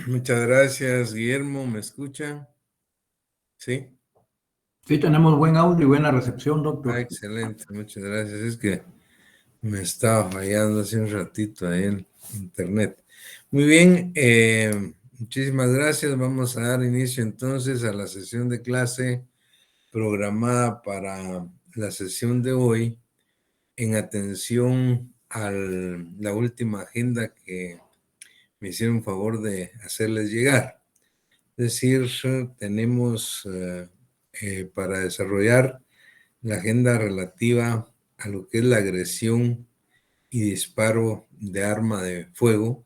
Muchas gracias, Guillermo. ¿Me escuchan? Sí. Sí, tenemos buen audio y buena recepción, doctor. Excelente. Muchas gracias. Es que me estaba fallando hace un ratito ahí en internet. Muy bien. Muchísimas gracias. Vamos a dar inicio entonces a la sesión de clase programada para la sesión de hoy en atención a la última agenda que me hicieron favor de hacerles llegar. Es decir, tenemos para desarrollar la agenda relativa a lo que es la agresión y disparo de arma de fuego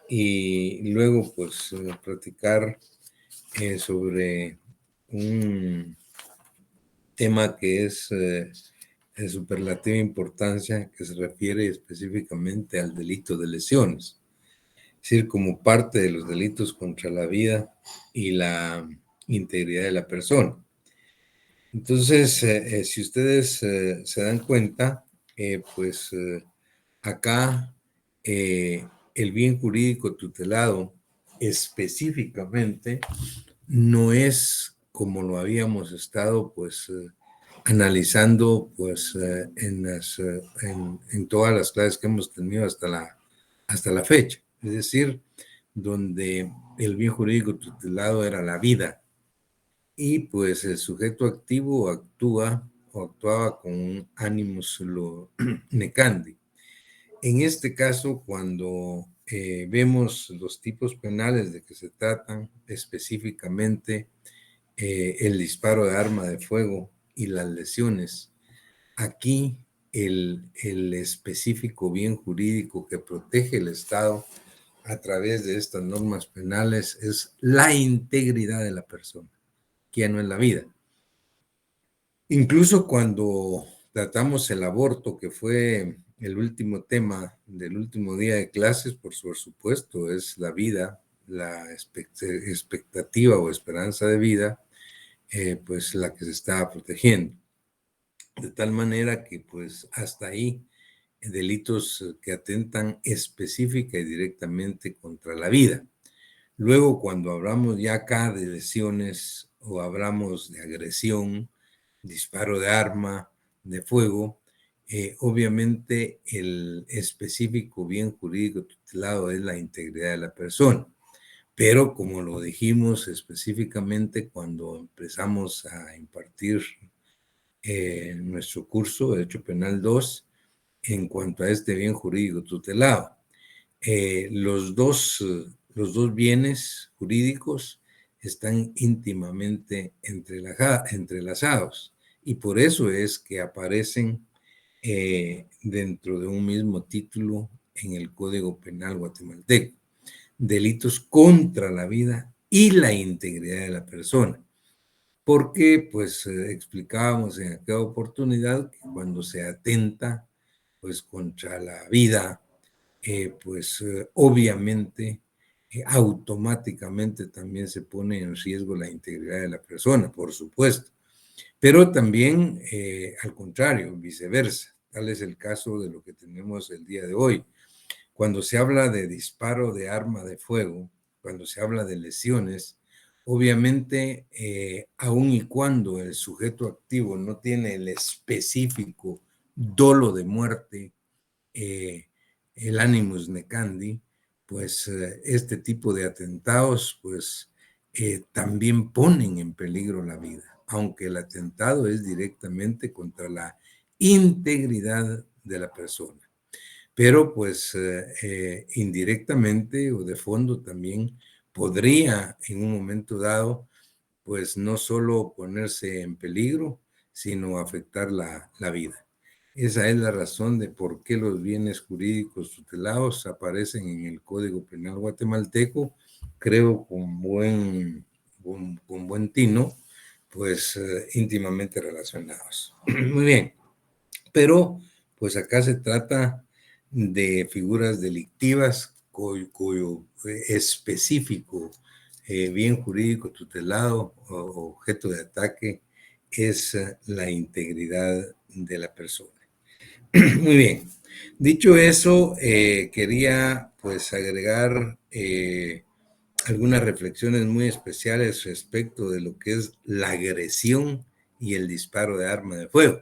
y luego pues platicar sobre un tema que es de superlativa importancia que se refiere específicamente al delito de lesiones, es decir, como parte de los delitos contra la vida y la integridad de la persona. Entonces, si ustedes se dan cuenta, pues acá el bien jurídico tutelado específicamente no es como lo habíamos estado pues analizando pues en todas las clases que hemos tenido hasta la fecha. Es decir, donde el bien jurídico tutelado era la vida y pues el sujeto activo actúa o actuaba con un animus necandi. En este caso, cuando vemos los tipos penales de que se tratan, específicamente el disparo de arma de fuego y las lesiones, aquí el específico bien jurídico que protege el Estado a través de estas normas penales es la integridad de la persona, que ya no es la vida. Incluso cuando tratamos el aborto, que fue el último tema del último día de clases, por supuesto, es la vida, la expectativa o esperanza de vida, pues la que se está protegiendo. De tal manera que pues hasta ahí delitos que atentan específica y directamente contra la vida. Luego, cuando hablamos ya acá de lesiones o hablamos de agresión, disparo de arma, de fuego, obviamente el específico bien jurídico tutelado es la integridad de la persona. Pero como lo dijimos específicamente cuando empezamos a impartir nuestro curso de Derecho Penal 2, en cuanto a este bien jurídico tutelado, los dos bienes jurídicos están íntimamente entrelazados y por eso es que aparecen dentro de un mismo título en el Código Penal guatemalteco: delitos contra la vida y la integridad de la persona. Porque, pues, explicábamos en aquella oportunidad que cuando se atenta, pues, contra la vida, pues obviamente, automáticamente también se pone en riesgo la integridad de la persona, por supuesto. Pero también, al contrario, viceversa. Tal es el caso de lo que tenemos el día de hoy. Cuando se habla de disparo de arma de fuego, cuando se habla de lesiones, obviamente, aun y cuando el sujeto activo no tiene el específico dolo de muerte, el animus necandi, pues este tipo de atentados, pues también ponen en peligro la vida, aunque el atentado es directamente contra la integridad de la persona. Pero pues indirectamente o de fondo también podría en un momento dado, pues no solo ponerse en peligro, sino afectar la vida. Esa es la razón de por qué los bienes jurídicos tutelados aparecen en el Código Penal guatemalteco, creo con buen tino, pues íntimamente relacionados. Muy bien, pero pues acá se trata de figuras delictivas cuyo específico bien jurídico tutelado o objeto de ataque es la integridad de la persona. Muy bien. Dicho eso, quería pues agregar algunas reflexiones muy especiales respecto de lo que es la agresión y el disparo de arma de fuego.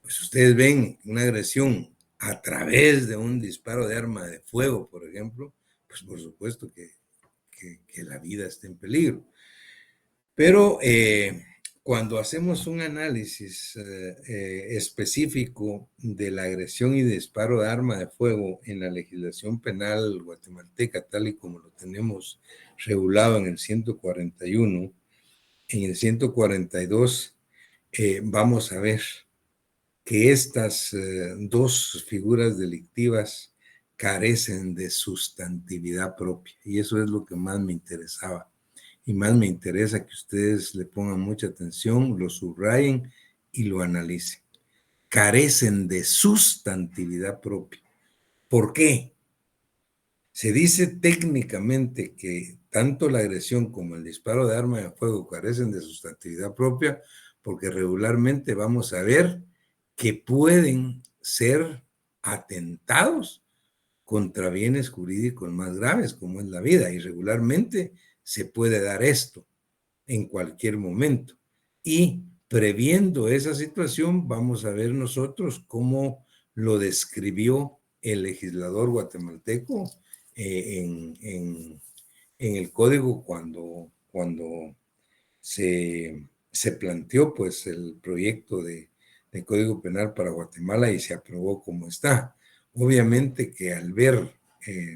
Pues ustedes ven una agresión a través de un disparo de arma de fuego, por ejemplo, pues por supuesto que la vida está en peligro. Pero cuando hacemos un análisis específico de la agresión y disparo de arma de fuego en la legislación penal guatemalteca, tal y como lo tenemos regulado en el 141, en el 142 vamos a ver que estas dos figuras delictivas carecen de sustantividad propia, y eso es lo que más me interesaba. Y más me interesa que ustedes le pongan mucha atención, lo subrayen y lo analicen. Carecen de sustantividad propia. ¿Por qué? Se dice técnicamente que tanto la agresión como el disparo de arma de fuego carecen de sustantividad propia porque regularmente vamos a ver que pueden ser atentados contra bienes jurídicos más graves, como es la vida, y regularmente se puede dar esto en cualquier momento. Y previendo esa situación, vamos a ver nosotros cómo lo describió el legislador guatemalteco en el código cuando se planteó pues el proyecto de Código Penal para Guatemala y se aprobó como está. Obviamente que al ver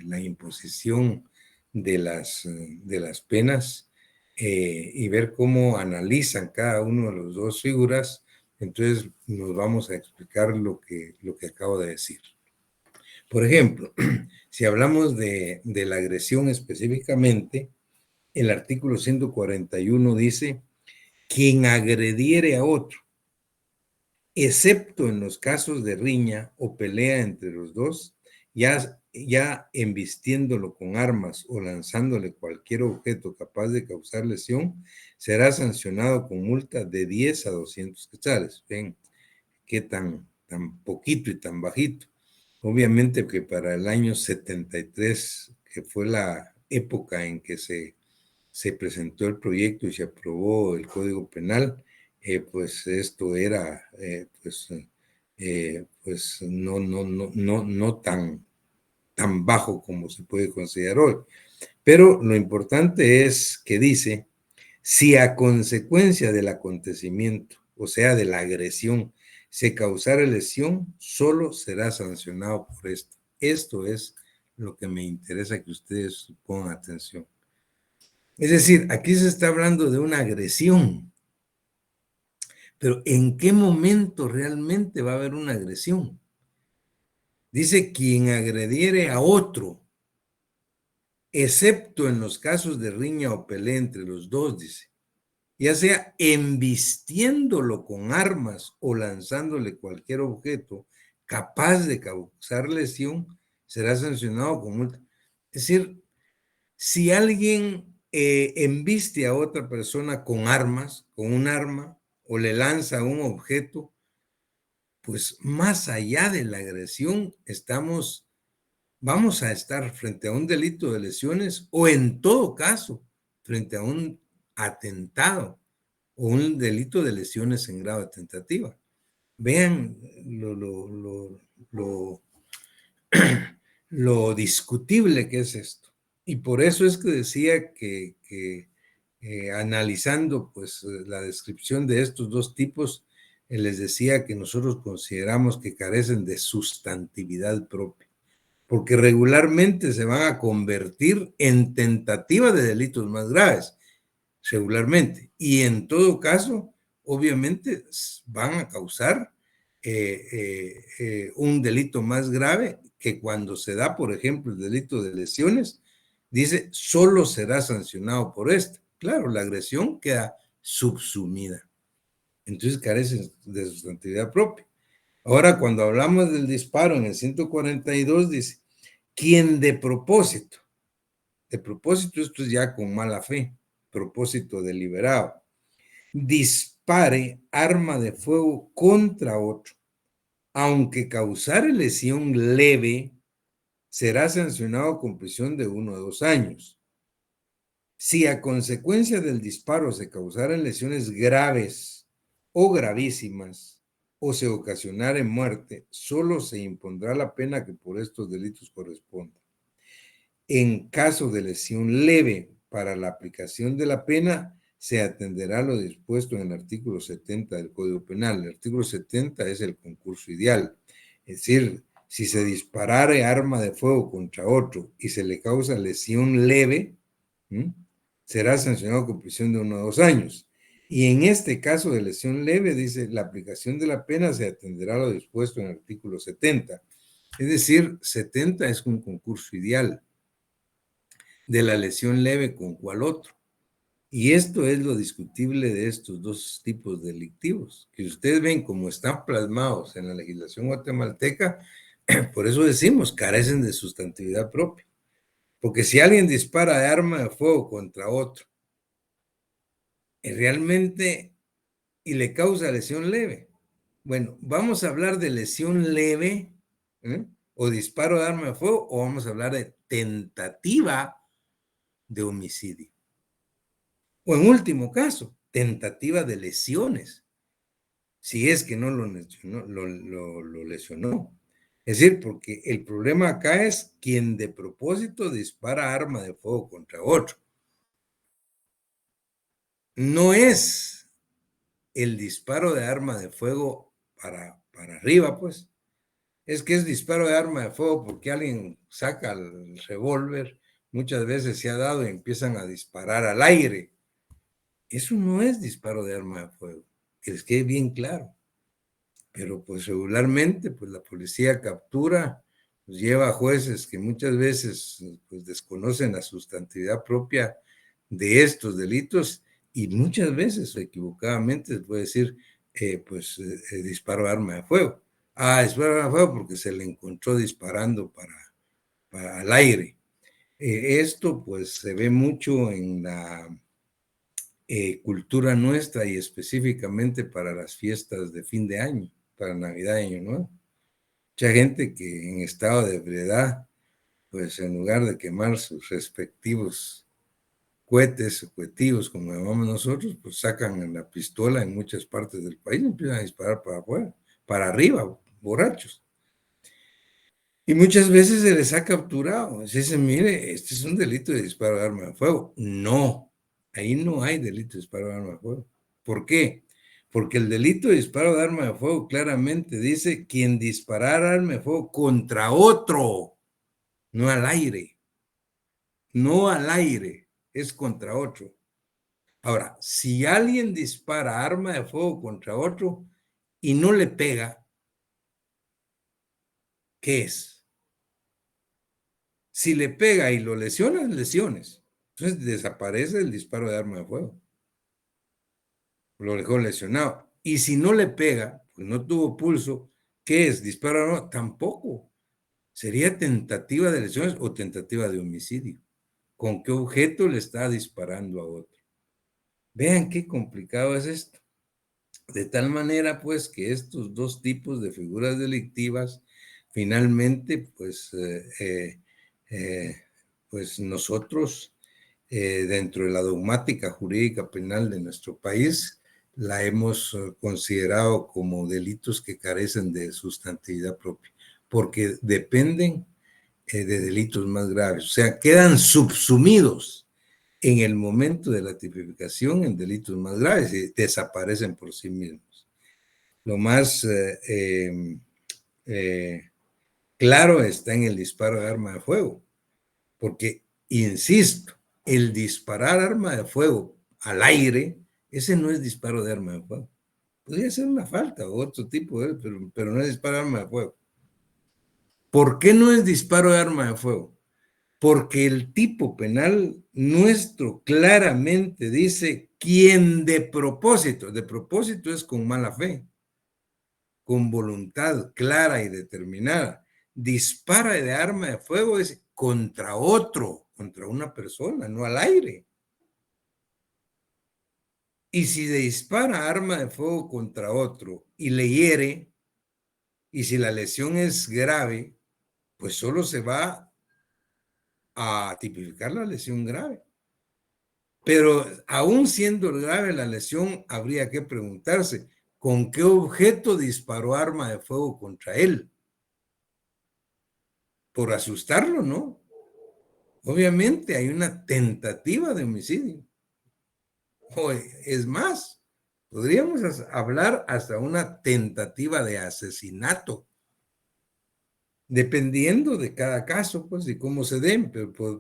la imposición de las penas y ver cómo analizan cada uno de las dos figuras, entonces nos vamos a explicar lo que acabo de decir. Por ejemplo, si hablamos de la agresión específicamente, el artículo 141 dice: quien agrediere a otro, excepto en los casos de riña o pelea entre los dos, ya embistiéndolo con armas o lanzándole cualquier objeto capaz de causar lesión, será sancionado con multa de 10 a 200 quetzales. Ven, qué tan poquito y tan bajito. Obviamente que para el año 73, que fue la época en que se presentó el proyecto y se aprobó el Código Penal, pues esto era pues no tan bajo como se puede considerar hoy. Pero lo importante es que dice: si a consecuencia del acontecimiento, o sea, de la agresión, se causara lesión, solo será sancionado por esto. Esto es lo que me interesa que ustedes pongan atención. Es decir, aquí se está hablando de una agresión, pero ¿en qué momento realmente va a haber una agresión? Dice: quien agrediere a otro, excepto en los casos de riña o pelea entre los dos, dice, ya sea embistiéndolo con armas o lanzándole cualquier objeto capaz de causar lesión, será sancionado con multa. Es decir, si alguien embiste a otra persona con armas, con un arma, o le lanza un objeto, pues más allá de la agresión, vamos a estar frente a un delito de lesiones o en todo caso, frente a un atentado o un delito de lesiones en grado de tentativa. Vean lo discutible que es esto. Y por eso es que decía que analizando pues la descripción de estos dos tipos, les decía que nosotros consideramos que carecen de sustantividad propia, porque regularmente se van a convertir en tentativa de delitos más graves, regularmente, y en todo caso, obviamente van a causar un delito más grave que cuando se da, por ejemplo, el delito de lesiones, dice, solo será sancionado por esto. Claro, la agresión queda subsumida. Entonces carece de sustantividad propia. Ahora, cuando hablamos del disparo en el 142, dice, quien de propósito, esto es ya con mala fe, propósito deliberado, dispare arma de fuego contra otro, aunque causare lesión leve, será sancionado con prisión de 1 a 2 años. Si a consecuencia del disparo se causaran lesiones graves o gravísimas o se ocasionara muerte, solo se impondrá la pena que por estos delitos corresponda. En caso de lesión leve, para la aplicación de la pena, se atenderá a lo dispuesto en el artículo 70 del Código Penal. El artículo 70 es el concurso ideal. Es decir, si se disparare arma de fuego contra otro y se le causa lesión leve, será sancionado con prisión de 1 a 2 años. Y en este caso de lesión leve, dice, la aplicación de la pena se atenderá a lo dispuesto en el artículo 70. Es decir, 70 es un concurso ideal de la lesión leve con cuál otro. Y esto es lo discutible de estos dos tipos delictivos, que ustedes ven como están plasmados en la legislación guatemalteca, por eso decimos, carecen de sustantividad propia. Porque si alguien dispara de arma de fuego contra otro, realmente, y le causa lesión leve. Bueno, ¿vamos a hablar de lesión leve o disparo de arma de fuego o vamos a hablar de tentativa de homicidio? O en último caso, tentativa de lesiones, si es que no lo lesionó. Es decir, porque el problema acá es quien de propósito dispara arma de fuego contra otro. No es el disparo de arma de fuego para arriba, pues. Es que es disparo de arma de fuego porque alguien saca el revólver, muchas veces se ha dado y empiezan a disparar al aire. Eso no es disparo de arma de fuego, que les quede bien claro. Pero pues regularmente pues la policía captura, pues lleva a jueces que muchas veces pues desconocen la sustantividad propia de estos delitos y muchas veces equivocadamente se puede decir disparo de arma de fuego. Disparo de arma de fuego porque se le encontró disparando para al aire. Esto pues se ve mucho en la cultura nuestra y específicamente para las fiestas de fin de año, para Navidad y Año Nuevo. Mucha gente que en estado de ebriedad, pues en lugar de quemar sus respectivos cohetes o cohetillos, como llamamos nosotros, pues sacan la pistola en muchas partes del país y empiezan a disparar para afuera, para arriba, borrachos. Y muchas veces se les ha capturado. Se dice, mire, este es un delito de disparo de arma de fuego. No, ahí no hay delito de disparo de arma de fuego. ¿Por qué? Porque el delito de disparo de arma de fuego claramente dice quien disparara arma de fuego contra otro, no al aire. No al aire, es contra otro. Ahora, si alguien dispara arma de fuego contra otro y no le pega, ¿qué es? Si le pega y lo lesiona, lesiones. Entonces desaparece el disparo de arma de fuego. Lo dejó lesionado. Y si no le pega, pues no tuvo pulso, ¿qué es? ¿Disparo o no? Tampoco. Sería tentativa de lesiones o tentativa de homicidio. ¿Con qué objeto le está disparando a otro? Vean qué complicado es esto. De tal manera, pues, que estos dos tipos de figuras delictivas, finalmente, pues nosotros, dentro de la dogmática jurídica penal de nuestro país, la hemos considerado como delitos que carecen de sustantividad propia, porque dependen de delitos más graves, o sea, quedan subsumidos en el momento de la tipificación en delitos más graves y desaparecen por sí mismos. Lo más claro está en el disparo de arma de fuego, porque, insisto, el disparar arma de fuego al aire, ese no es disparo de arma de fuego. Podría ser una falta o otro tipo, pero no es disparo de arma de fuego. ¿Por qué no es disparo de arma de fuego? Porque el tipo penal nuestro claramente dice quien de propósito es con mala fe, con voluntad clara y determinada, dispara de arma de fuego es contra otro, contra una persona, no al aire. Y si dispara arma de fuego contra otro y le hiere, y si la lesión es grave, pues solo se va a tipificar la lesión grave. Pero aún siendo grave la lesión, habría que preguntarse, ¿con qué objeto disparó arma de fuego contra él? Por asustarlo, ¿no? Obviamente hay una tentativa de homicidio. O es más, podríamos hablar hasta una tentativa de asesinato, dependiendo de cada caso, pues, y cómo se den. Pero, pues,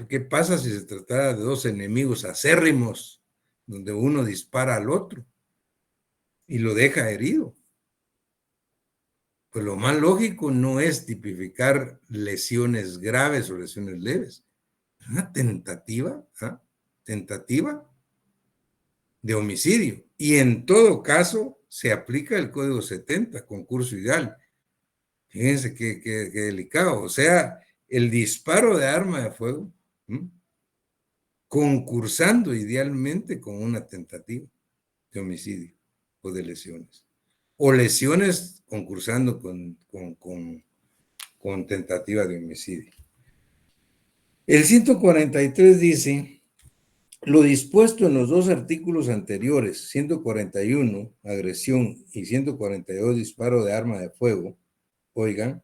¿qué pasa si se tratara de dos enemigos acérrimos, donde uno dispara al otro y lo deja herido? Pues lo más lógico no es tipificar lesiones graves o lesiones leves. Es una tentativa, ¿ah? Tentativa de homicidio. Y en todo caso se aplica el Código 70, concurso ideal. Fíjense qué delicado. O sea, el disparo de arma de fuego, ¿m? Concursando idealmente con una tentativa de homicidio o de lesiones. O lesiones concursando con tentativa de homicidio. El 143 dice, lo dispuesto en los dos artículos anteriores, 141, agresión, y 142, disparo de arma de fuego, oigan,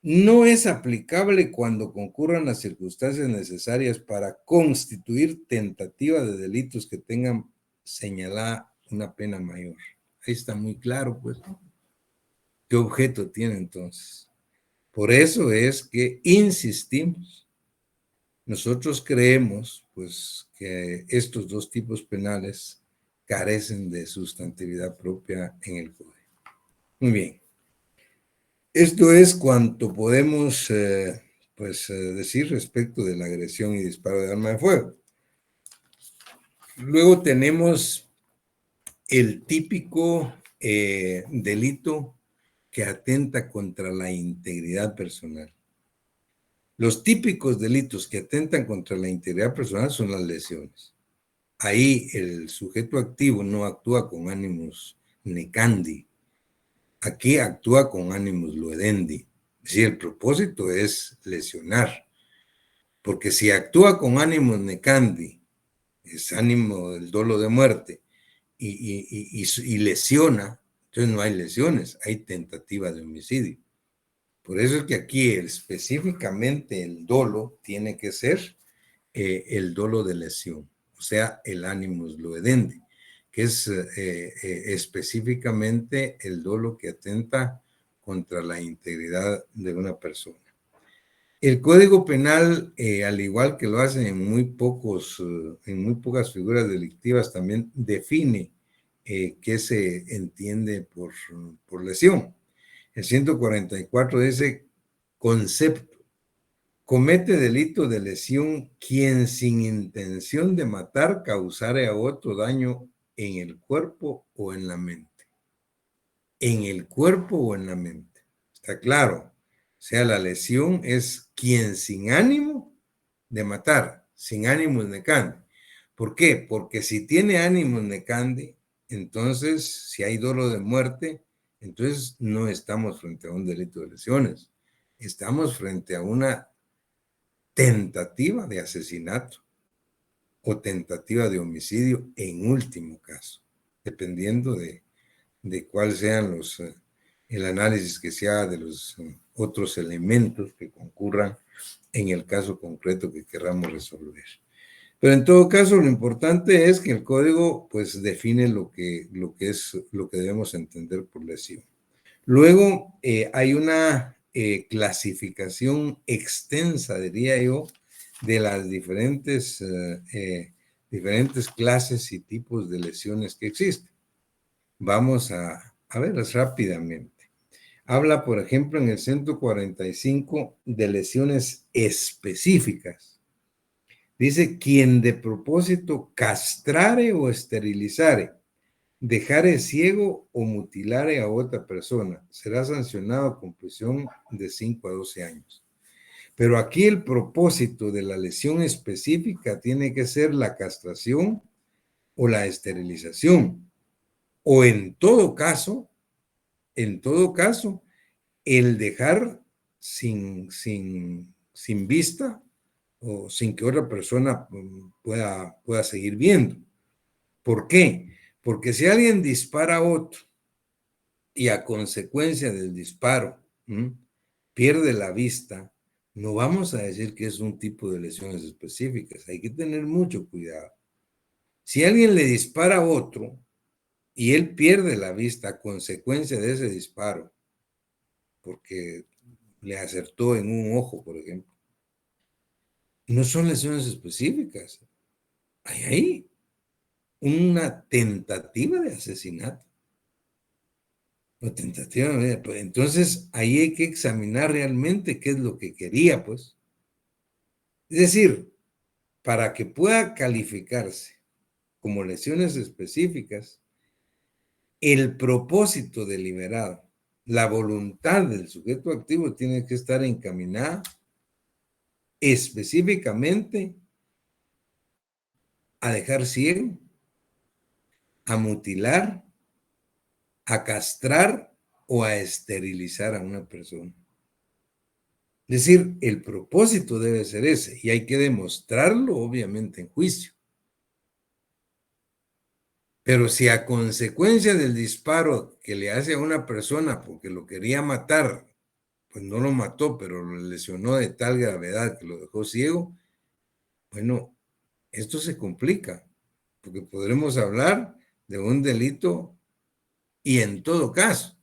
no es aplicable cuando concurran las circunstancias necesarias para constituir tentativa de delitos que tengan señalada una pena mayor. Ahí está muy claro, pues, ¿qué objeto tiene entonces? Por eso es que insistimos. Nosotros creemos, pues, que estos dos tipos penales carecen de sustantividad propia en el Código. Muy bien. Esto es cuanto podemos, decir respecto de la agresión y disparo de arma de fuego. Luego tenemos el típico delito que atenta contra la integridad personal. Los típicos delitos que atentan contra la integridad personal son las lesiones. Ahí el sujeto activo no actúa con ánimos necandi. Aquí actúa con ánimos luedendi. Es decir, el propósito es lesionar. Porque si actúa con ánimos necandi, es ánimo del dolo de muerte, y lesiona, entonces no hay lesiones, hay tentativa de homicidio. Por eso es que aquí específicamente el dolo tiene que ser el dolo de lesión, o sea, el animus luedendi, que es específicamente el dolo que atenta contra la integridad de una persona. El Código Penal, al igual que lo hacen en muy pocas figuras delictivas, también define qué se entiende por lesión. El 144 dice, concepto, comete delito de lesión quien sin intención de matar causare a otro daño en el cuerpo o en la mente. En el cuerpo o en la mente. Está claro. O sea, la lesión es quien sin ánimo de matar, sin ánimos necandi. ¿Por qué? Porque si tiene ánimos necandi, entonces, si hay dolo de muerte, entonces no estamos frente a un delito de lesiones. Estamos frente a una tentativa de asesinato o tentativa de homicidio en último caso, dependiendo de cuáles sean el análisis que se haga de los otros elementos que concurran en el caso concreto que queramos resolver. Pero en todo caso, lo importante es que el código pues define lo que debemos entender por lesión. Luego hay una clasificación extensa, diría yo, de las diferentes clases y tipos de lesiones que existen. Vamos a verlas rápidamente. Habla, por ejemplo, en el 145 de lesiones específicas. Dice, quien de propósito castrare o esterilizare, dejare ciego o mutilare a otra persona, será sancionado con prisión de 5 a 12 años. Pero aquí el propósito de la lesión específica tiene que ser la castración o la esterilización. O en todo caso, el dejar sin vista o sin que otra persona pueda seguir viendo. ¿Por qué? Porque si alguien dispara a otro y a consecuencia del disparo pierde la vista, no vamos a decir que es un tipo de lesiones específicas. Hay que tener mucho cuidado. Si alguien le dispara a otro y él pierde la vista a consecuencia de ese disparo, porque le acertó en un ojo, por ejemplo, no son lesiones específicas. Hay ahí una tentativa de asesinato. O tentativa, pues, entonces ahí hay que examinar realmente qué es lo que quería, pues. Es decir, para que pueda calificarse como lesiones específicas, el propósito deliberado, la voluntad del sujeto activo tiene que estar encaminada específicamente a dejar ciego, a mutilar, a castrar o a esterilizar a una persona. Es decir, el propósito debe ser ese y hay que demostrarlo obviamente en juicio. Pero si a consecuencia del disparo que le hace a una persona porque lo quería matar, pues no lo mató, pero lo lesionó de tal gravedad que lo dejó ciego, bueno, esto se complica, porque podremos hablar de un delito y en todo caso,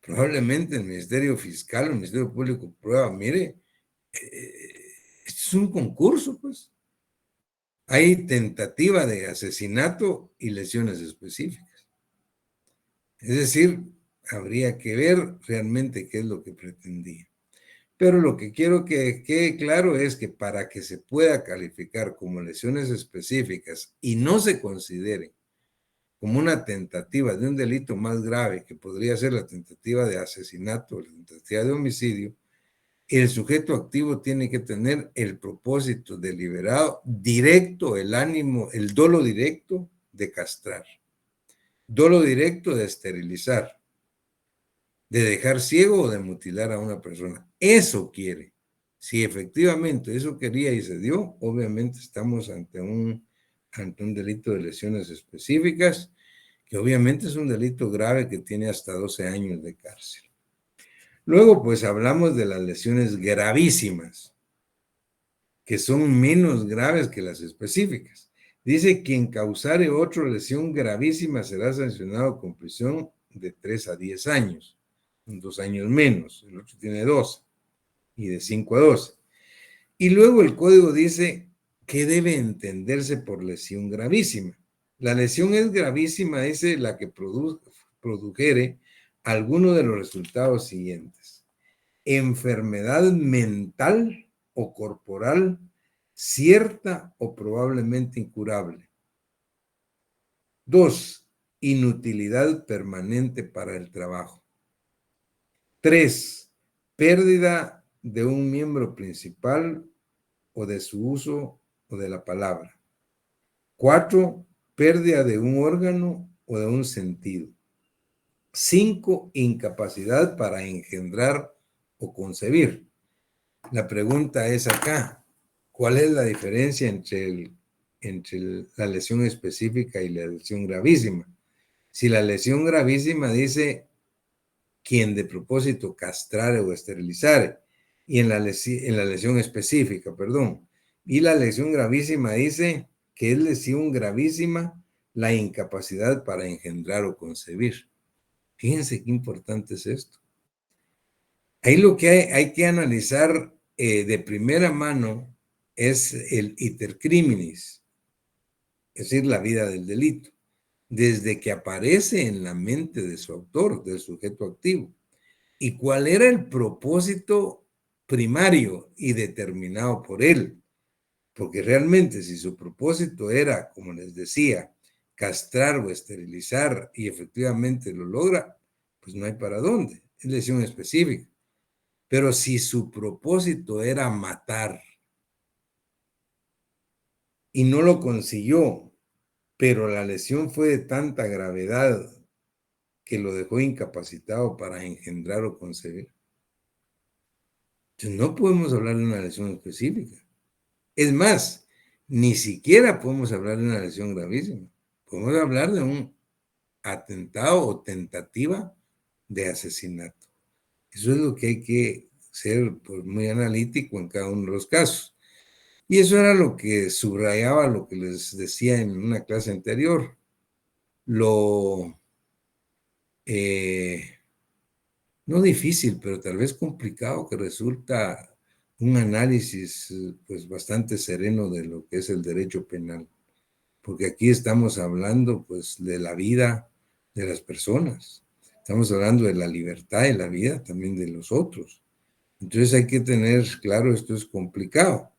probablemente el Ministerio Fiscal o el Ministerio Público prueba, mire, esto es un concurso, pues. Hay tentativa de asesinato y lesiones específicas. Es decir, habría que ver realmente qué es lo que pretendía. Pero lo que quiero que quede claro es que para que se pueda calificar como lesiones específicas y no se considere como una tentativa de un delito más grave, que podría ser la tentativa de asesinato o la tentativa de homicidio, el sujeto activo tiene que tener el propósito deliberado, directo, el ánimo, el dolo directo de castrar, dolo directo de esterilizar, de dejar ciego o de mutilar a una persona. Eso quiere. Si efectivamente eso quería y se dio, obviamente estamos ante un delito de lesiones específicas, que obviamente es un delito grave que tiene hasta 12 años de cárcel. Luego, pues hablamos de las lesiones gravísimas, que son menos graves que las específicas. Dice, quien causare otra lesión gravísima será sancionado con prisión de 3 a 10 años, 2 años menos, el otro tiene 12, y de 5 a 12. Y luego el código dice que debe entenderse por lesión gravísima. La lesión es gravísima, dice, la que produjere alguno de los resultados siguientes: enfermedad mental o corporal cierta o probablemente incurable. 2, inutilidad permanente para el trabajo. 3, pérdida de un miembro principal o de su uso o de la palabra. 4, pérdida de un órgano o de un sentido. 5, incapacidad para engendrar o concebir. La pregunta es acá, ¿cuál es la diferencia entre la lesión específica y la lesión gravísima? Si la lesión gravísima dice quien de propósito castrare o esterilizare, y en la lesión específica, perdón, y la lesión gravísima dice que es lesión gravísima la incapacidad para engendrar o concebir. Fíjense qué importante es esto. Ahí lo que hay que analizar de primera mano es el iter criminis, es decir, la vida del delito, desde que aparece en la mente de su autor, del sujeto activo. ¿Y cuál era el propósito primario y determinado por él? Porque realmente si su propósito era, como les decía, castrar o esterilizar y efectivamente lo logra, pues no hay para dónde, es lesión específica. Pero si su propósito era matar y no lo consiguió, pero la lesión fue de tanta gravedad que lo dejó incapacitado para engendrar o concebir, entonces no podemos hablar de una lesión específica. Es más, ni siquiera podemos hablar de una lesión gravísima. Podemos hablar de un atentado o tentativa de asesinato. Eso es lo que hay que ser pues, muy analítico en cada uno de los casos. Y eso era lo que subrayaba lo que les decía en una clase anterior. Lo no difícil, pero tal vez complicado, que resulta un análisis pues bastante sereno de lo que es el derecho penal, porque aquí estamos hablando pues de la vida de las personas, estamos hablando de la libertad y la vida también de los otros. Entonces hay que tener claro, esto es complicado,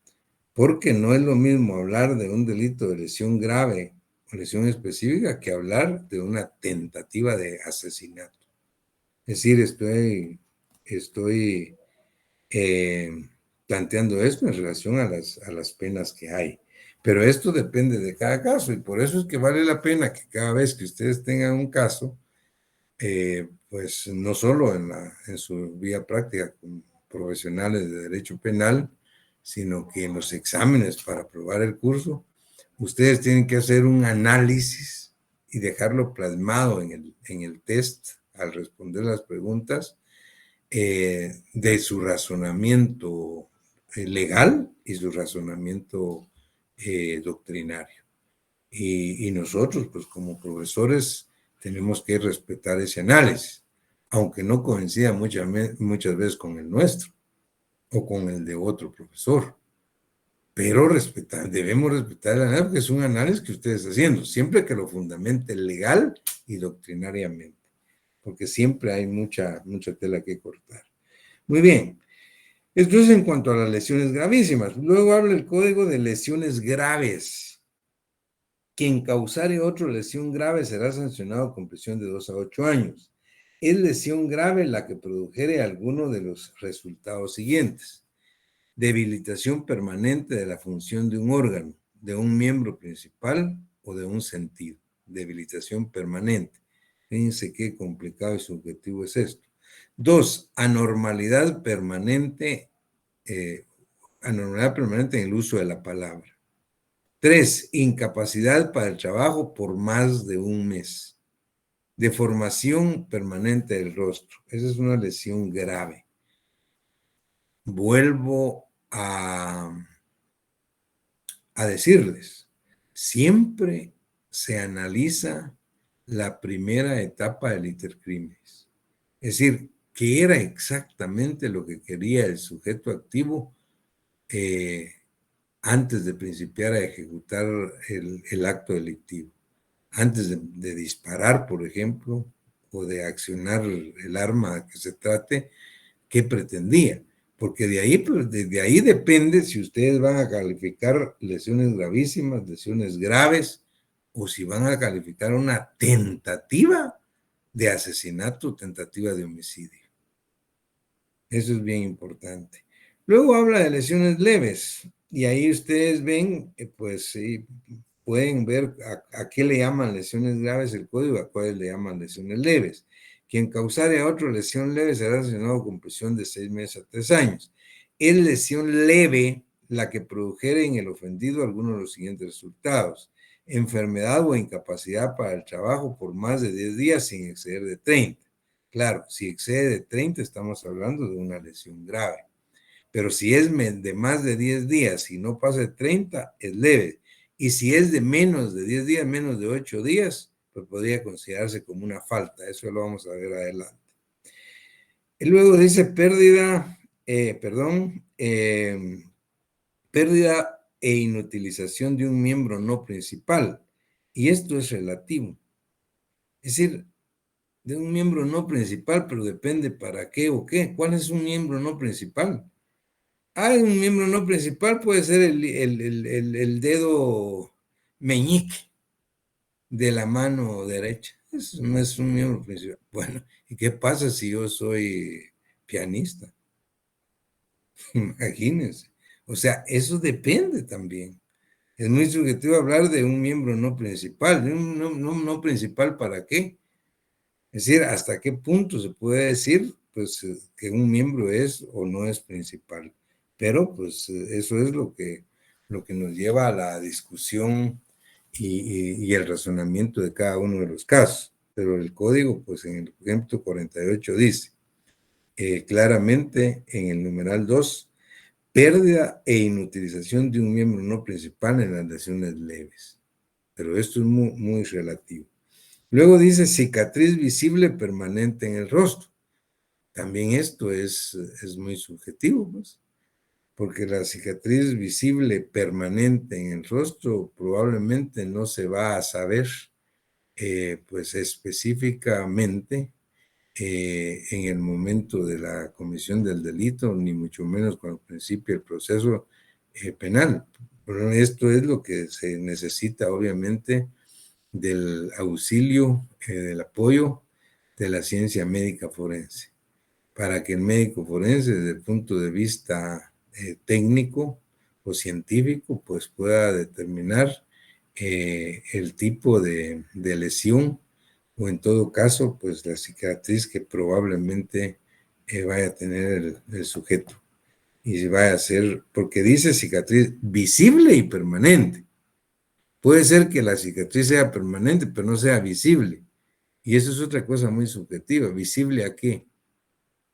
porque no es lo mismo hablar de un delito de lesión grave o lesión específica que hablar de una tentativa de asesinato. Es decir, estoy planteando esto en relación a las penas que hay. Pero esto depende de cada caso y por eso es que vale la pena que cada vez que ustedes tengan un caso, pues no solo en su vía práctica con profesionales de derecho penal, sino que en los exámenes para aprobar el curso, ustedes tienen que hacer un análisis y dejarlo plasmado en el test al responder las preguntas de su razonamiento legal y su razonamiento doctrinario. Y nosotros, pues como profesores, tenemos que respetar ese análisis, aunque no coincida muchas veces con el nuestro o con el de otro profesor. Pero debemos respetar el análisis porque es un análisis que ustedes están haciendo, siempre que lo fundamente legal y doctrinariamente, porque siempre hay mucha tela que cortar. Muy bien. Esto es en cuanto a las lesiones gravísimas. Luego habla el Código de lesiones graves. Quien causare otra lesión grave será sancionado con prisión de 2 a 8 años. Es lesión grave la que produjere alguno de los resultados siguientes: debilitación permanente de la función de un órgano, de un miembro principal o de un sentido. Debilitación permanente. Fíjense qué complicado y subjetivo es esto. 2, anormalidad permanente en el uso de la palabra. 3, incapacidad para el trabajo por más de un mes. Deformación permanente del rostro. Esa es una lesión grave. Vuelvo a decirles, siempre se analiza la primera etapa del itercrimes. Es decir, qué era exactamente lo que quería el sujeto activo antes de principiar a ejecutar el acto delictivo. Antes de disparar, por ejemplo, o de accionar el arma que se trate, ¿qué pretendía? Porque de ahí depende si ustedes van a calificar lesiones gravísimas, lesiones graves, o si van a calificar una tentativa de asesinato, tentativa de homicidio. Eso es bien importante. Luego habla de lesiones leves, y ahí ustedes ven, pues sí, pueden ver a qué le llaman lesiones graves el código, a cuáles le llaman lesiones leves. Quien causare a otro lesión leve será sancionado con prisión de 6 meses a 3 años. Es lesión leve la que produjere en el ofendido alguno de los siguientes resultados: enfermedad o incapacidad para el trabajo por más de 10 días sin exceder de 30. Claro, si excede de 30 estamos hablando de una lesión grave. Pero si es de más de 10 días y no pasa de 30, es leve. Y si es de menos de 10 días, menos de 8 días, pues podría considerarse como una falta. Eso lo vamos a ver adelante. Y luego dice pérdida e inutilización de un miembro no principal. Y esto es relativo. Es decir, de un miembro no principal, pero depende para qué o qué. ¿Cuál es un miembro no principal? Un miembro no principal puede ser el dedo meñique de la mano derecha. Eso no es un miembro principal. Bueno, ¿y qué pasa si yo soy pianista? Imagínense. O sea, eso depende también. Es muy subjetivo hablar de un miembro no principal. ¿De un no principal para qué? Es decir, ¿hasta qué punto se puede decir pues, que un miembro es o no es principal? Pero pues eso es lo que lo que nos lleva a la discusión y el razonamiento de cada uno de los casos. Pero el código, pues en el ejemplo 48 dice claramente en el numeral 2, pérdida e inutilización de un miembro no principal en las lesiones leves. Pero esto es muy, muy relativo. Luego dice cicatriz visible permanente en el rostro. También esto es muy subjetivo, pues, porque la cicatriz visible permanente en el rostro probablemente no se va a saber pues específicamente en el momento de la comisión del delito, ni mucho menos cuando principie el proceso penal. Pero esto es lo que se necesita, obviamente, del auxilio, del apoyo de la ciencia médica forense, para que el médico forense, desde el punto de vista técnico o científico, pues pueda determinar el tipo de lesión o en todo caso, pues la cicatriz que probablemente vaya a tener el sujeto. Y si vaya a ser, porque dice cicatriz visible y permanente. Puede ser que la cicatriz sea permanente, pero no sea visible. Y eso es otra cosa muy subjetiva. ¿Visible a qué?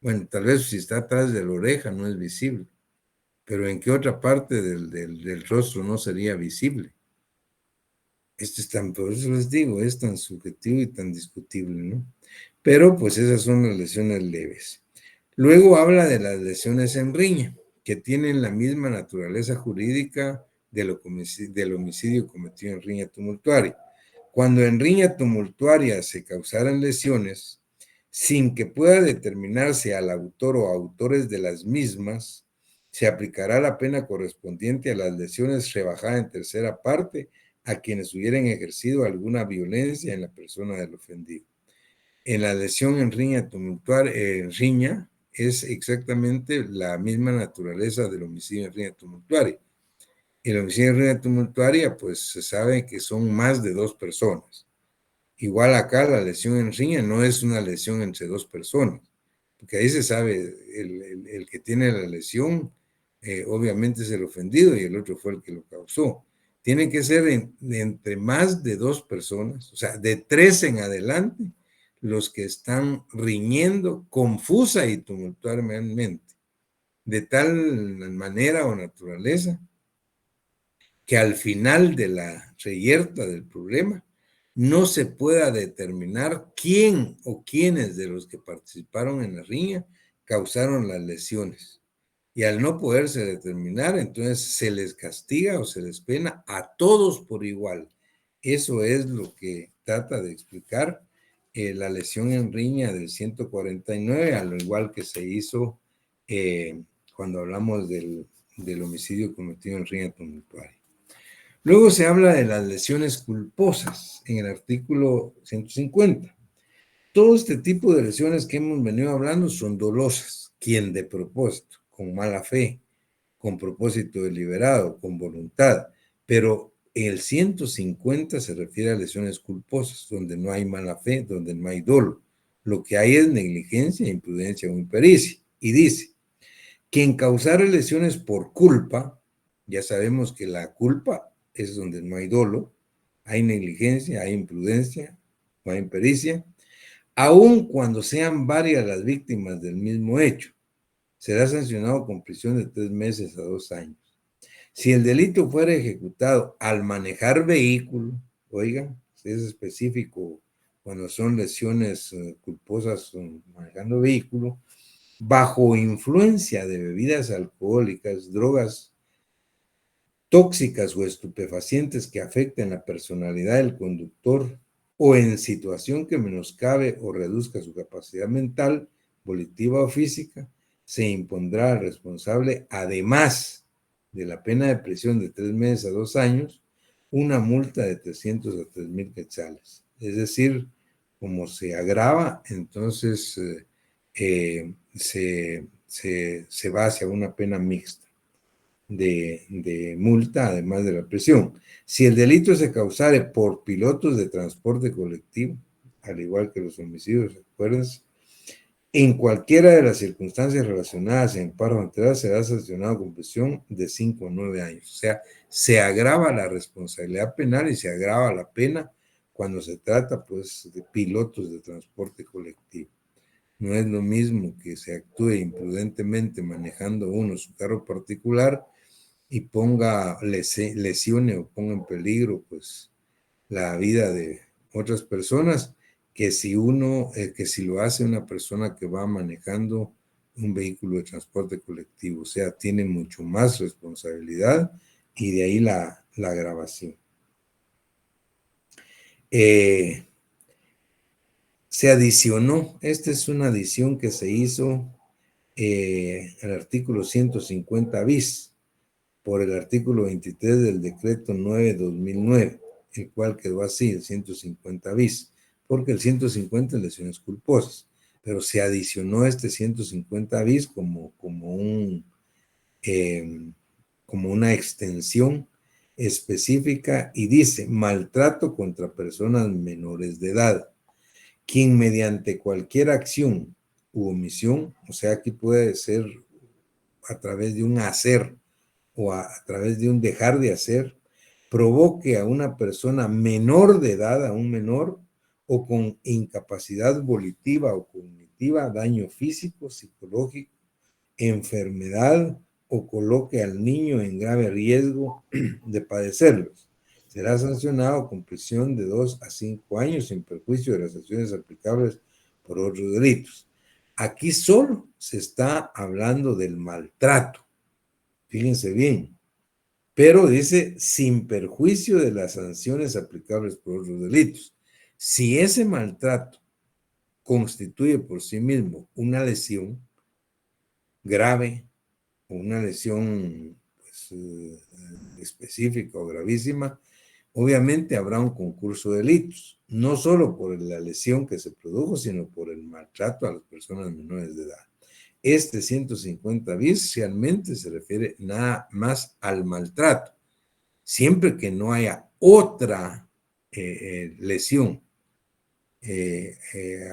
Bueno, tal vez si está atrás de la oreja no es visible, pero ¿en qué otra parte del rostro no sería visible? Esto es tan, por eso les digo, es tan subjetivo y tan discutible, ¿no? Pero pues esas son las lesiones leves. Luego habla de las lesiones en riña, que tienen la misma naturaleza jurídica del homicidio cometido en riña tumultuaria. Cuando en riña tumultuaria se causaran lesiones, sin que pueda determinarse al autor o autores de las mismas, se aplicará la pena correspondiente a las lesiones rebajada en tercera parte a quienes hubieran ejercido alguna violencia en la persona del ofendido. En la lesión en riña tumultuaria, riña es exactamente la misma naturaleza del homicidio en riña tumultuaria. El homicidio en riña tumultuaria, pues se sabe que son más de dos personas. Igual acá la lesión en riña no es una lesión entre dos personas, porque ahí se sabe, el que tiene la lesión obviamente es el ofendido y el otro fue el que lo causó. Tiene que ser entre más de dos personas, o sea, de tres en adelante, los que están riñendo confusa y tumultuariamente, de tal manera o naturaleza que al final de la reyerta del problema no se pueda determinar quién o quiénes de los que participaron en la riña causaron las lesiones. Y al no poderse determinar, entonces se les castiga o se les pena a todos por igual. Eso es lo que trata de explicar la lesión en riña del 149, al igual que se hizo cuando hablamos del homicidio cometido en riña tumultuaria. Luego se habla de las lesiones culposas en el artículo 150. Todo este tipo de lesiones que hemos venido hablando son dolosas, quien de propósito, con mala fe, con propósito deliberado, con voluntad, pero el 150 se refiere a lesiones culposas, donde no hay mala fe, donde no hay dolo. Lo que hay es negligencia, imprudencia o impericia. Y dice, quien causare lesiones por culpa, ya sabemos que la culpa es donde no hay dolo, hay negligencia, hay imprudencia o hay impericia, aun cuando sean varias las víctimas del mismo hecho, será sancionado con prisión de 3 meses a 2 años. Si el delito fuera ejecutado al manejar vehículo, oigan, es específico cuando son lesiones culposas manejando vehículo, bajo influencia de bebidas alcohólicas, drogas tóxicas o estupefacientes que afecten la personalidad del conductor o en situación que menoscabe o reduzca su capacidad mental, volitiva o física, se impondrá al responsable, además de la pena de prisión de 3 meses a 2 años, una multa de 300 a 3,000 quetzales. Es decir, como se agrava, entonces se va hacia una pena mixta de multa, además de la prisión. Si el delito se causare por pilotos de transporte colectivo, al igual que los homicidios, acuérdense, En cualquiera de las circunstancias relacionadas en paro anterior será sancionado con prisión de 5 a 9 años. O sea, se agrava la responsabilidad penal y se agrava la pena cuando se trata, pues, de pilotos de transporte colectivo. No es lo mismo que se actúe imprudentemente manejando uno su carro particular y lesione o ponga en peligro, pues, la vida de otras personas, que si lo hace una persona que va manejando un vehículo de transporte colectivo. O sea, tiene mucho más responsabilidad y de ahí la agravación. Se adicionó, esta es una adición que se hizo al artículo 150 bis por el artículo 23 del decreto 9/2009, el cual quedó así, el 150 bis, porque el 150 es lesiones culposas, pero se adicionó este 150 bis como una extensión específica y dice maltrato contra personas menores de edad, quien mediante cualquier acción u omisión, o sea, aquí puede ser a través de un hacer o a través de un dejar de hacer, provoque a una persona menor de edad, a un menor, o con incapacidad volitiva o cognitiva, daño físico, psicológico, enfermedad, o coloque al niño en grave riesgo de padecerlos. Será sancionado con prisión de 2 a 5 años sin perjuicio de las sanciones aplicables por otros delitos. Aquí solo se está hablando del maltrato. Fíjense bien, pero dice sin perjuicio de las sanciones aplicables por otros delitos. Si ese maltrato constituye por sí mismo una lesión grave o una lesión, pues, específica o gravísima, obviamente habrá un concurso de delitos, no solo por la lesión que se produjo, sino por el maltrato a las personas menores de edad. Este 150 bis realmente se refiere nada más al maltrato, siempre que no haya otra lesión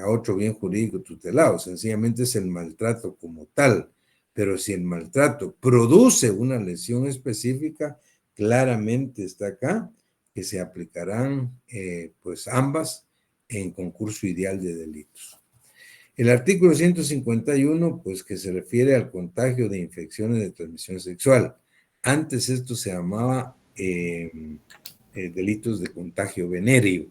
a otro bien jurídico tutelado. Sencillamente es el maltrato como tal. Pero si el maltrato produce una lesión específica, claramente está acá que se aplicarán pues ambas en concurso ideal de delitos. El artículo 151, pues que se refiere al contagio de infecciones de transmisión sexual. Antes esto se llamaba delitos de contagio venéreo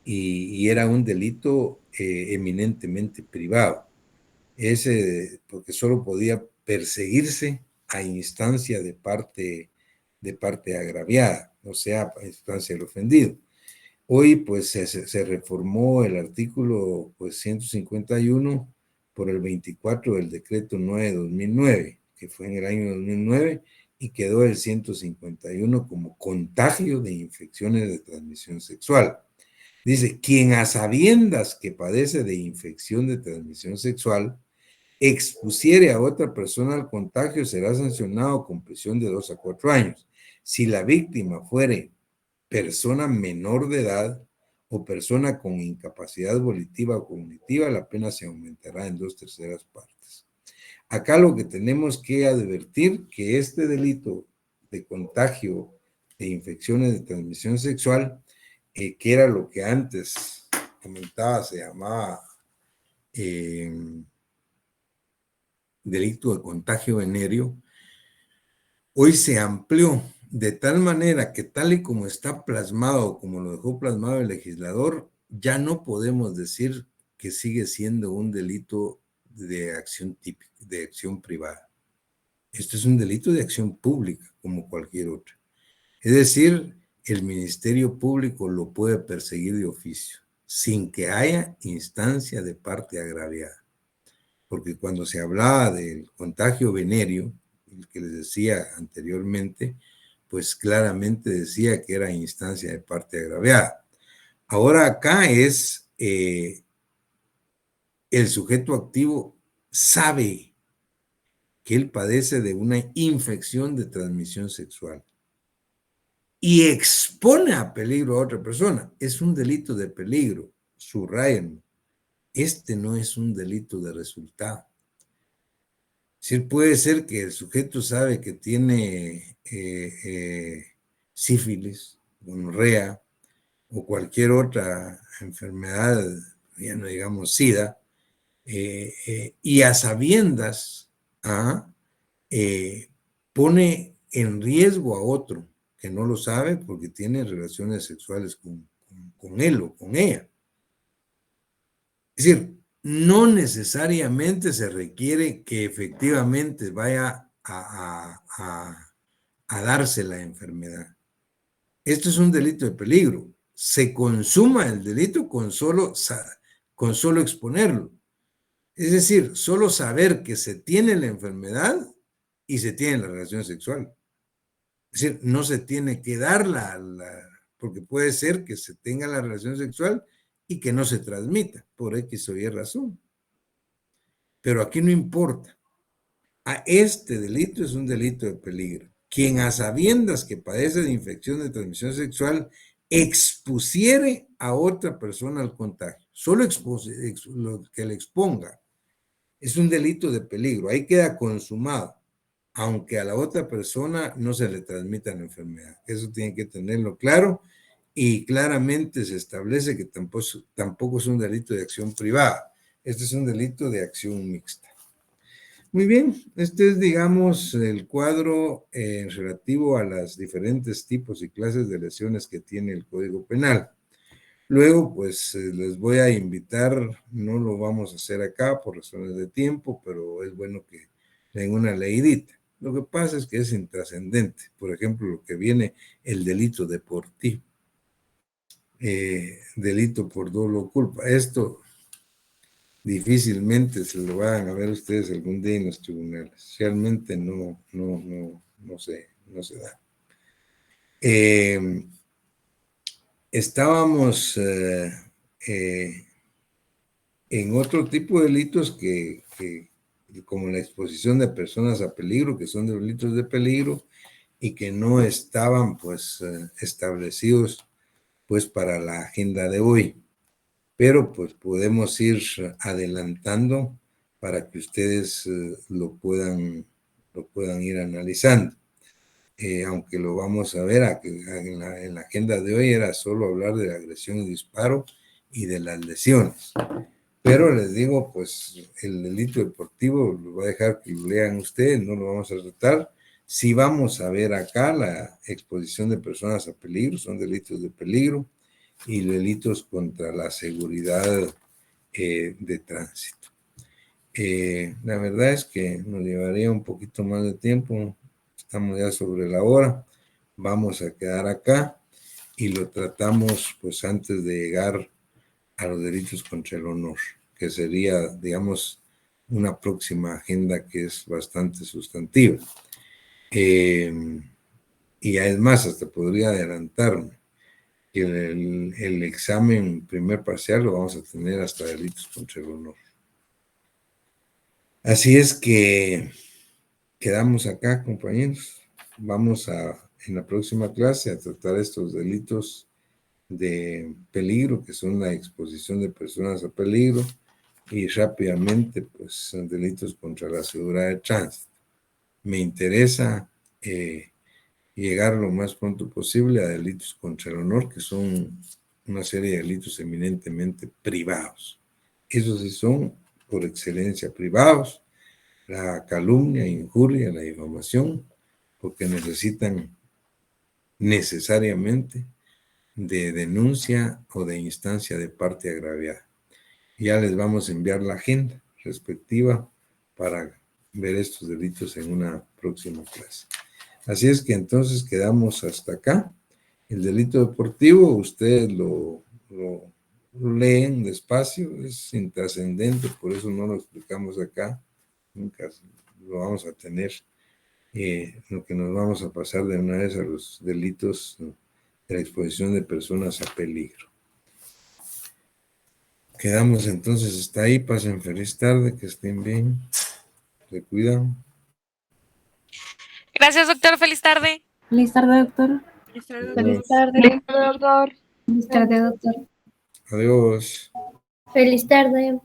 y era un delito eminentemente privado. Porque solo podía perseguirse a instancia de parte agraviada, o sea, a instancia del ofendido. Hoy pues se reformó el artículo pues 151 por el 24 del decreto 9/2009, que fue en el año 2009, y quedó el 151 como contagio de infecciones de transmisión sexual. Dice, quien a sabiendas que padece de infección de transmisión sexual expusiere a otra persona al contagio será sancionado con prisión de 2 a 4 años. Si la víctima fuere persona menor de edad o persona con incapacidad volitiva o cognitiva, la pena se aumentará en 2/3 partes. Acá lo que tenemos que advertir que este delito de contagio de infecciones de transmisión sexual, que era lo que antes comentaba, se llamaba delito de contagio venéreo, hoy se amplió de tal manera que tal y como está plasmado, como lo dejó plasmado el legislador, ya no podemos decir que sigue siendo un delito de acción típica, de acción privada. Esto es un delito de acción pública, como cualquier otro. Es decir, el Ministerio Público lo puede perseguir de oficio, sin que haya instancia de parte agraviada. Porque cuando se hablaba del contagio venéreo, el que les decía anteriormente, pues claramente decía que era instancia de parte agraviada. Ahora acá es el sujeto activo sabe que él padece de una infección de transmisión sexual y expone a peligro a otra persona. Es un delito de peligro, subrayen. este no es un delito de resultado. Sí, puede ser que el sujeto sabe que tiene sífilis, gonorrea o cualquier otra enfermedad, ya no digamos SIDA, y a sabiendas pone en riesgo a otro que no lo sabe porque tiene relaciones sexuales con él o con ella. Es decir, no necesariamente se requiere que efectivamente vaya a darse la enfermedad. Esto es un delito de peligro. Se consuma el delito con solo exponerlo. Es decir, solo saber que se tiene la enfermedad y se tiene la relación sexual. Es decir, no se tiene que dar porque puede ser que se tenga la relación sexual y que no se transmita por X o Y razón. Pero aquí no importa. Este delito es un delito de peligro. Quien a sabiendas que padece de infección de transmisión sexual expusiere a otra persona al contagio, solo lo que le exponga, es un delito de peligro. Ahí queda consumado, aunque a la otra persona no se le transmita la enfermedad. Eso tiene que tenerlo claro y claramente se establece que tampoco es un delito de acción privada. Este es un delito de acción mixta. Muy bien, este es, digamos, el cuadro relativo a los diferentes tipos y clases de lesiones que tiene el Código Penal. Luego, pues, les voy a invitar, no lo vamos a hacer acá por razones de tiempo, pero es bueno que den una leidita. Lo que pasa es que es intrascendente. Por ejemplo, lo que viene, el delito deportivo, delito por dolo o culpa. Esto difícilmente se lo van a ver ustedes algún día en los tribunales. Realmente no se da. Estábamos en otro tipo de delitos que como la exposición de personas a peligro, que son delitos de peligro y que no estaban pues establecidos pues para la agenda de hoy. Pero pues podemos ir adelantando para que ustedes lo puedan ir analizando. Aunque lo vamos a ver en la agenda de hoy era solo hablar de la agresión y disparo y de las lesiones. Pero les digo, pues el delito deportivo lo voy a dejar que lo lean ustedes, no lo vamos a tratar. Sí vamos a ver acá la exposición de personas a peligro, son delitos de peligro y delitos contra la seguridad de tránsito. La verdad es que nos llevaría un poquito más de tiempo, estamos ya sobre la hora, vamos a quedar acá y lo tratamos pues antes de llegar a los delitos contra el honor, que sería, digamos, una próxima agenda que es bastante sustantiva. Y además, hasta podría adelantarme que el examen primer parcial lo vamos a tener hasta delitos contra el honor. Así es que quedamos acá, compañeros. Vamos en la próxima clase a tratar estos delitos de peligro, que son la exposición de personas a peligro, y rápidamente, pues, delitos contra la seguridad de tránsito. Me interesa llegar lo más pronto posible a delitos contra el honor, que son una serie de delitos eminentemente privados. Esos sí son, por excelencia, privados. La calumnia, injuria, la difamación, porque necesitan necesariamente de denuncia o de instancia de parte agraviada. Ya les vamos a enviar la agenda respectiva para ver estos delitos en una próxima clase. Así es que entonces quedamos hasta acá. El delito deportivo, ustedes lo leen despacio, es intrascendente, por eso no lo explicamos acá, nunca lo vamos a tener. Lo que nos vamos a pasar de una vez a los delitos de la exposición de personas a peligro. Quedamos entonces hasta ahí, pasen feliz tarde, que estén bien, se cuidan. Gracias, doctor, feliz tarde. Feliz tarde, doctor. Feliz tarde, Feliz doctor. tarde. Doctor. Feliz tarde, doctor. Adiós. Feliz tarde.